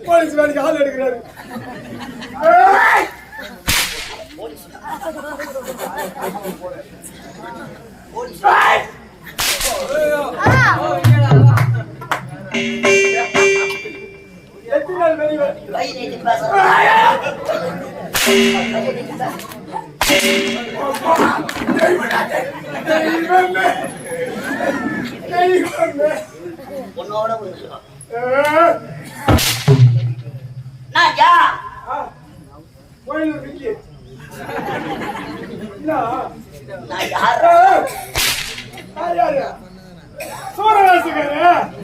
Police வேலைக்கு ஆள் எடுக்கிறாரு. உன்னோட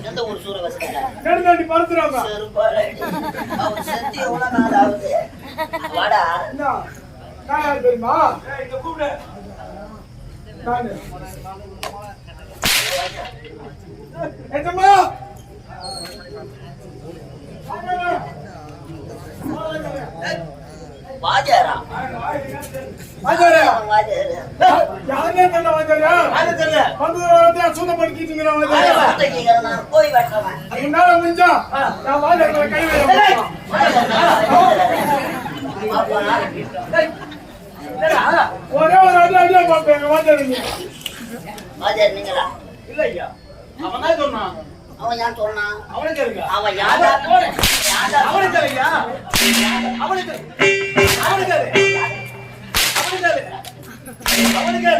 எந்த ஒரு சூரவாசி படுத்துறாங்க வாடா தெரியுமா வாஜாரா போய் ஒரே ஒரு அடியா பாப்பேன் வாஜார் நீங்களா இல்லையா அவன் தான் சொன்னான். அவன் யார் சொன்னான்? அவனுக்கு இருக்கு. அவன் யாரா? அவனுக்கு இல்லையா? அவனுக்கு அவனுக்கு அவனுக்கு அவனுக்கு அவனுக்கு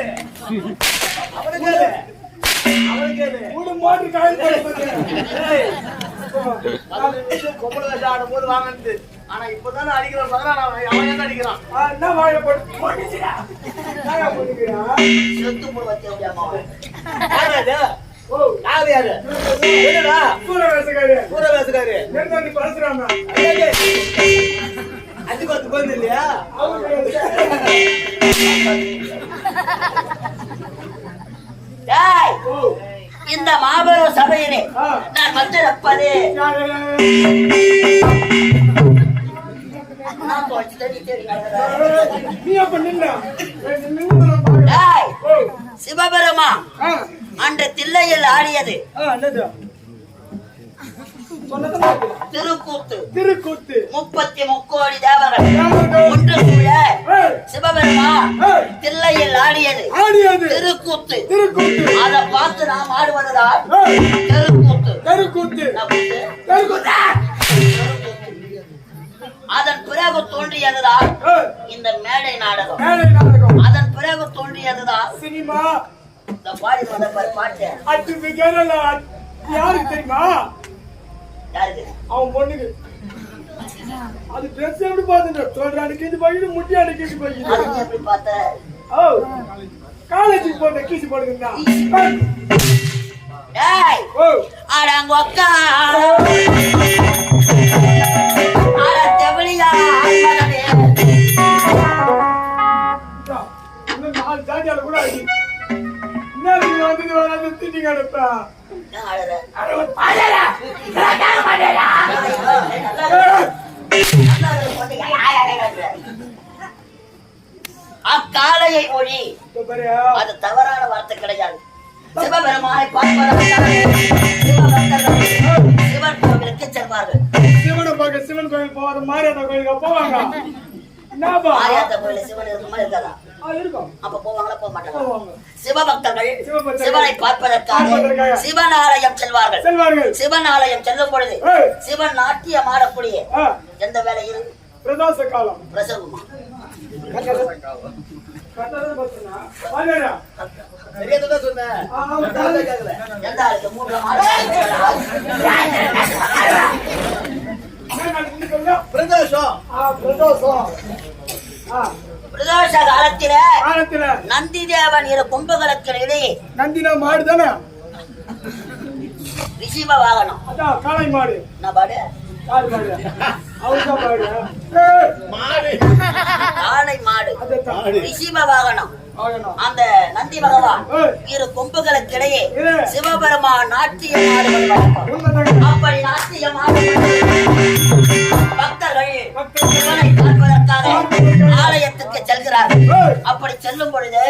அவனுக்கு மூணு மாட்டு காயில் கொம்பளை வச்சு ஆடும் போது வாங்கினது. ஆனா இப்பதானே அடிக்கிறான் பகலாம் அவன் என்ன அடிக்கிறான்? என்ன வாழை போட்டு செத்து மூணு வச்சு யாரு யாரு சூரவேசக்காரு சூரவேசக்காரு பரசுராம அஞ்சு பத்து பேர் இல்லையா? இந்த மாபெரும் சபையிலே நான் வந்திருப்பது சிவபெருமா அன்று தில்லையில் ஆடியது திருக்கூத்து. திருக்கூத்து 33 தேவர்கள் ஒன்று கூட சிவபெருமா தில்லையில் ஆடியது திருக்கூத்து. திருக்கூத்து அதை பார்த்து நாம் ஆடுவதுதான் தெருக்கூத்து. தெருக்கூத்து அதன் பிறகு தோன்றியதுதான் இந்த மேடை நாடகம். அதன் பிறகு தோன்றியதுதான் சினிமா. இந்த பாடி வந்த பாட்டு யாருக்கு தெரியுமா? யாருக்கு? அவன் பொண்ணுக்கு. அது ட்ரெஸ் எப்படி பாத்துட்டு தோல்றானு கீச்சு போயிட்டு முட்டியாடு கீச்சு போயிட்டு அது எப்படி பார்த்த? ஓ காலேஜுக்கு போட்ட கீச்சு போடுங்க. டேய் ஓ அடங்கொக்கா அட தெவளியா மகனே. இன்னும் 4 ஜாதியால கூட ஆகி இன்னும் வந்து வராது திட்டிங்க அனுப்பா. நான் அழற. அட பாடல. கேட்க மாட்டேடா. அக்காலையை மொழி அது தவறான வார்த்தை கிடையாது. சிவபெருமானை பார்ப்பதற்காக சிவன் கோவிலுக்கு செல்வார்கள். சிவனை பார்க்க சிவன் கோயில் போவாங்க, மாரியாத்தா கோயிலுக்கு போவாங்க. மாரியாத்தா கோயில சிவன் இருக்குமா இருக்காதா? இருக்கும். அப்ப போவாங்களா போக மாட்டாங்க? போவாங்க. சிவபக்தர்கள் சிவனை பார்ப்பதற்காக சிவன் ஆலயம் செல்வார்கள். சிவன் ஆலயம் செல்லும் பொழுது சிவன் நாட்டியம் ஆடக்கூடிய எந்த வேலையில்? பிரதோஷ காலம். பிரசவமா? எந்த ஆளுக்கு? 3 மாதம் பிரதோஷ காலத்தில நந்தி தேவன் 2 கொம்புகளுக்கு இடையே. நந்தினா மாடு தானே? ரிஷிப வாகனம். அதான் காளை மாடு. என்ன பாடு? காளை மாடு. ரிஷிப வாகனம். அந்த நந்தி பகவான் 2 கொம்புகளுக்கு இடையே சிவபெருமான் நாட்டியம் ஆடுவது. அப்படி நாட்டியம் பக்தர்கள் சிவனை பார்ப்பதற்காக ஆலயத்துக்கு செல்கிறார்கள். அப்படி செல்லும் பொழுது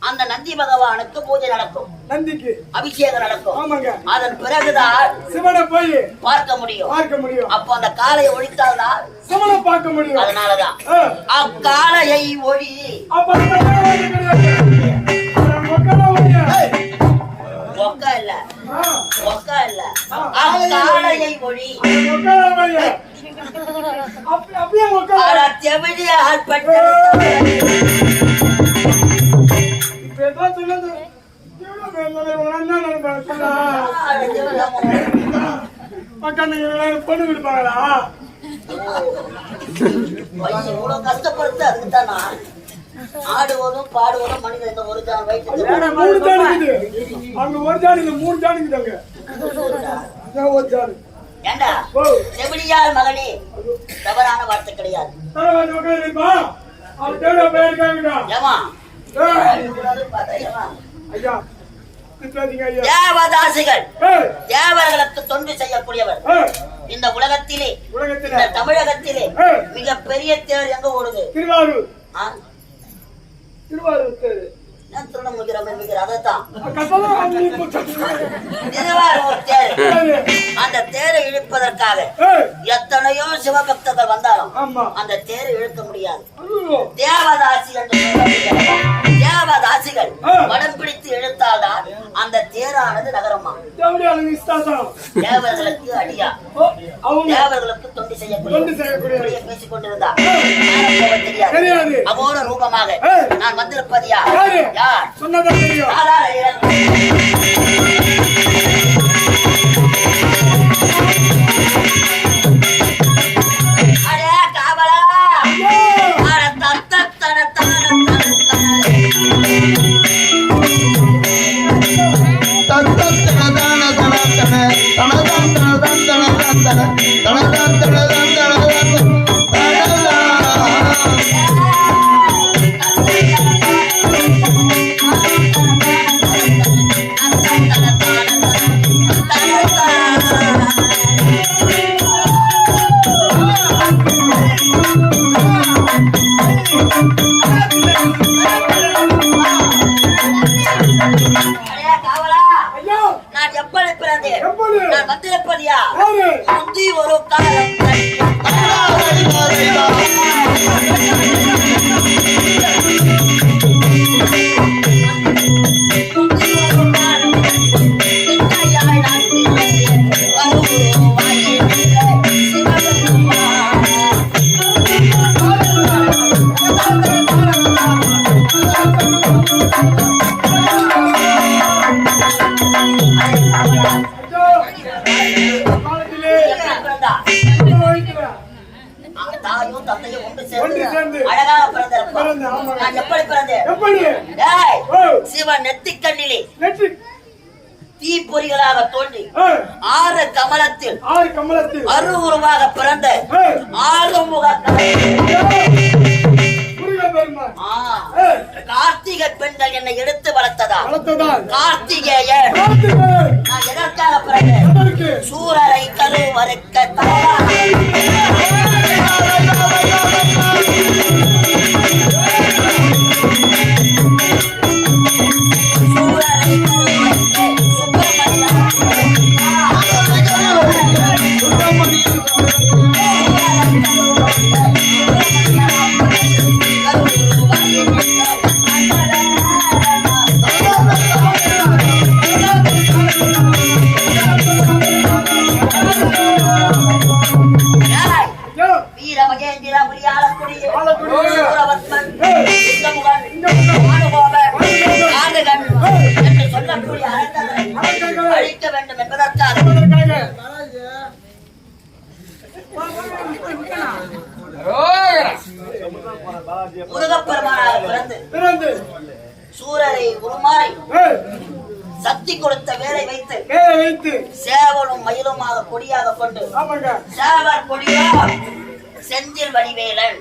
அந்த நந்தி பகவானுக்கு பூஜை நடக்கும். நந்திக்கு அபிஷேகம் நடக்கும். அதன் பிறகுதான் சிவனை போய் பார்க்க முடியும். அப்ப அந்த காளையை ஒழித்தால்தான் சிவனை பார்க்க முடியும். அதனாலதான் அக்காளையை ஒழி. ஒக்கா இல்ல அக்காளையை ஒழி. ஆட்பட்டு பொண்ணு கொடுப்பாங்களா? கஷ்டப்படுத்து. அதுக்குதானா ஆடுவதும் பாடுவதும் மனிதன் இந்த ஒரு ஜான் வயிற்று 3 ஜான் இருக்குது. அங்க ஒரு ஜான் இல்ல 3 ஜான் இருக்குதாங்க. ஒரு ஜான். ஏண்டா செவிலியார் மகனே, தவறான வார்த்தை கிடையாது. தேவதாசிகள் தேவர்களுக்கு தொண்டு செய்யக்கூடியவர். இந்த உலகத்திலே இந்த தமிழகத்திலே மிக பெரிய தேர் எங்க ஓடுது? திருவாரூர். திருவாரூர் தேர். அந்த தேரை இழுப்பதற்காக எத்தனையோ சிவபக்தர்கள் வந்தாலும் அந்த தேரை இழுக்க முடியாது. தேவதாசி என்று தேவதாசிகள் வடம் பிடித்து இழுத்தால்தான் அந்த தேரானது நகரமா. தேவர்களுக்கு அடியா, தேவர்களுக்கு தொண்டு செய்யக்கூடிய பேசிக் கொண்டிருந்தார். தெரியாது அமோர ரூபமாக நான் வந்திருப்பது யார்? சொன்னதான் தெரியும். நான் எப்படி பிறந்தேன்? நான் வந்திருப்பதியா முந்தி ஒரு காலம் முந்தி ஒரு காலம் தந்தையும் ஒன்று சேர்ந்து அழகாக பிறந்திருப்பான். நான் எப்படி பிறந்தேன்? சிவன் நெத்திக்கண்ணிலே தீப்பொறிகளாக தோன்றி 6 கமலத்தில் அருவுருவாக பிறந்த 6 முக கார்த்திகை பெண்கள் என்னை எடுத்து வளர்த்ததா? கார்த்திகேயன் நான் எதற்காக பிறந்தேன்? சூரரை கருவறுக்க அழிக்க வேண்டும் என்பதற்காக முருகப்பெருமானாக பிறந்து சூரரை உருமாறி சக்தி கொடுத்த வேலை வைத்து சேவலும் மயிலுமாக கொடியாக கொண்டு சேவர் கொடியா செந்தில் வடிவேலன்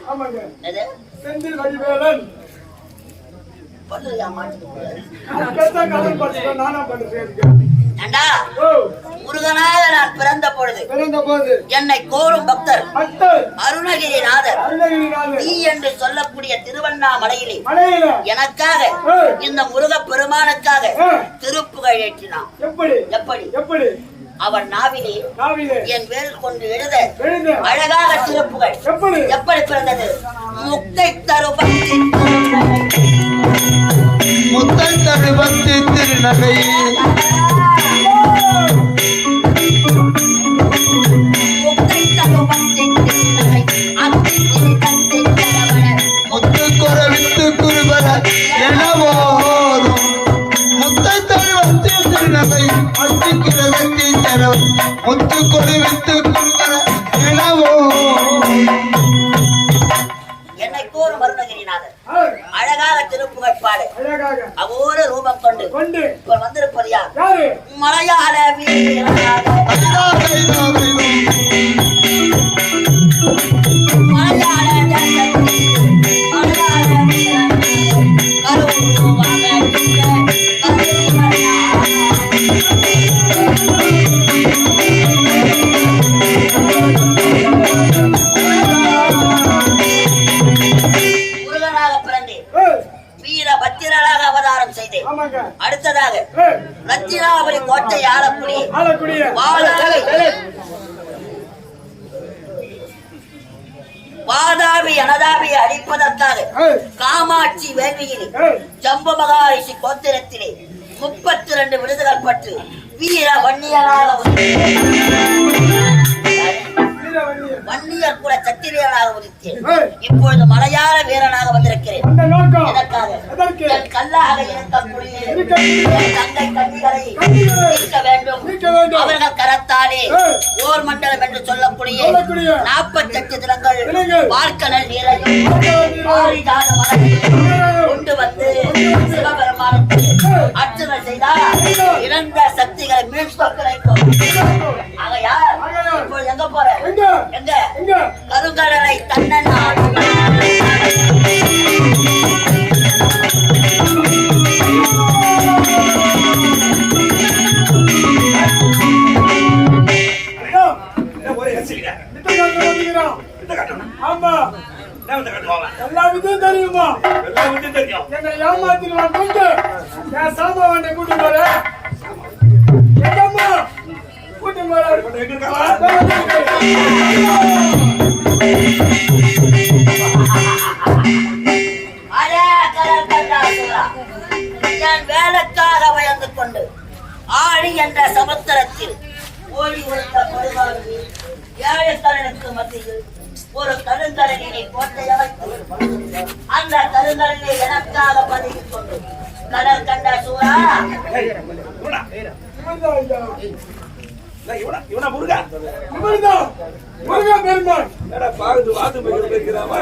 முருகனாக நான் பிறந்த பொழுது என்னை கோரும் பக்தர் அருணகிரிநாதர் நீ என்று சொல்லக்கூடிய திருவண்ணாமலையிலே எனக்காக இந்த முருக பெருமானுக்காக திருப்புகழ் ஏற்றினான். எப்படி அவன் நாவிலே என் வேல் கொண்டு எழுத அழகாக திருப்புகழ் எப்படி பிறந்தது? முத்தை தருபக்தி திருநகை முத்து குறவித்து குருபர எனவோதும் முத்தை தருவத்தி திருநகை அத்திக்கிறதத்தி தரவு முத்து குறவித்து குருபர எனவோ என்னை கோரும் அருணகிரிநாதர் அழகாக திருப்புகழ் பாடு அவோர ரூபம் கொண்டு இப்ப வந்திருப்பது யார்? மலையாள வீரபத்திரனாக அவதாரம் செய்தேன். அடுத்ததாக ரத்தினாபுரி கோட்டை ஆளக்கூடிய வாதாபி அனதாபி அழிப்பதற்காக காமாட்சி வேள்வியிலே ஜம்பு மகாரிஷி கோத்திரத்திலே 32 விருதுகள் பட்டு வீர வன்னியராக வன்னியர் கூட சத்திரியனாக உதித்தேன். இப்பொழுது மலையாள வீரனாக வந்திருக்கிறேன். என் கல்லாக இருக்கக்கூடிய தங்கை கண்ணிகளை இருக்க வேண்டும். அவர்கள் கரத்தாலே ஓர் மண்டலம் என்று சொல்லக்கூடிய 48 தினங்கள் வாழ்க்கடல் நீரையும் பாரிஜாத மலரையும் கொண்டு வந்து சிவபெருமானுக்கு அர்ச்சனை செய்தால் இழந்த சக்திகளை மீட்க கிடைக்கும். ஆகையால் இப்போது எங்க போறேன்? எங்க கருங்கடலை தன்னன் எல்லா விதம் தெரியுமா? என்னை ஏமாத்திடுவான் கொண்டு என் சாமான் கூட்டி போற கூட்டி வேலைக்காக பயந்து கொண்டு ஆழி என்ற சமுத்திரத்தில் ஓடி உழைத்த பருவாகி 7 கடலுக்கு மத்தியில் ஒரு கருங்கடலினை கோட்டை அமைத்து அந்த கருங்கடலினை எனக்காக பதவி கொண்டு கடல் கண்ட சூரா இவனா முருகா முருகா பெருமாள் என்னடா பாகுது வாது பேசுறாமா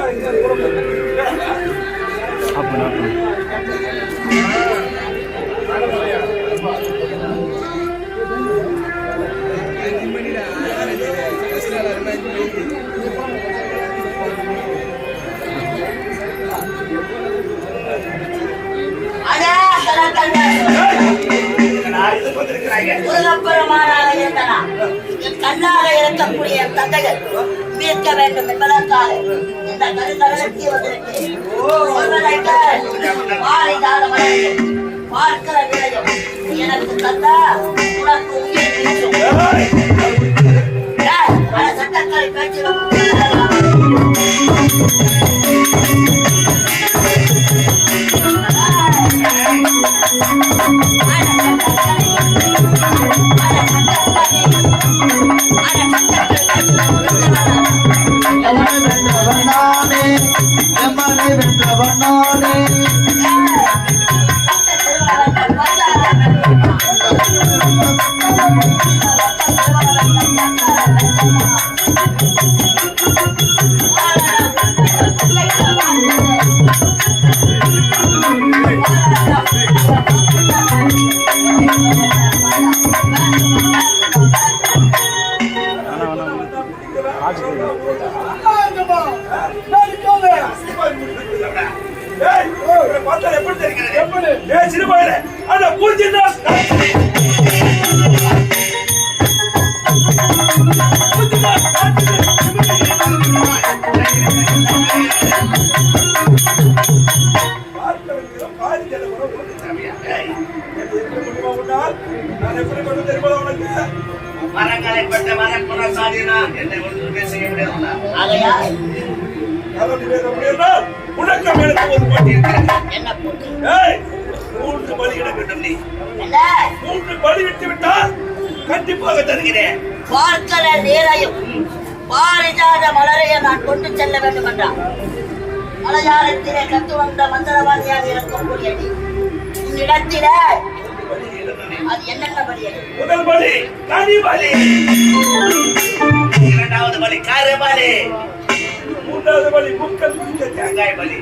முருகப்பெருமானாக இருந்தனா என் கண்ணாக இருக்கக்கூடிய என் தந்தைகள் மீட்க வேண்டும் என்பதற்காக இந்த கருத்தரங்கி வந்திருக்கிறேன். பார்க்கிற விளையும் எனக்கு தந்தா உனக்கு உயிர் வீசும். பல சட்டங்களை பேச்சிலும் மரங்களை பெற்ற மரப்புறசாதினா என்னை ஒன்றுமே செய்ய முடியாது. என்ன போட்டு 3 பலி இட வேண்டும். நீ 3 பலி விட்டு விட்டால் கண்டிப்பாக தருகிறேன். பார்க்கிற நீரையும் பாரிஜாத மலரையும் நான் கொண்டு செல்ல வேண்டும் என்றான். மலையாளத்திலே கத்து வந்த மந்திரவாதியாக இருக்கக்கூடிய நீ உன்னிடத்திலே அது என்னென்ன பலி? முதல் பலி கனி பலி, 2வது பலி கார பலி, 3வது பலி முக்கல் தேங்காய் பலி.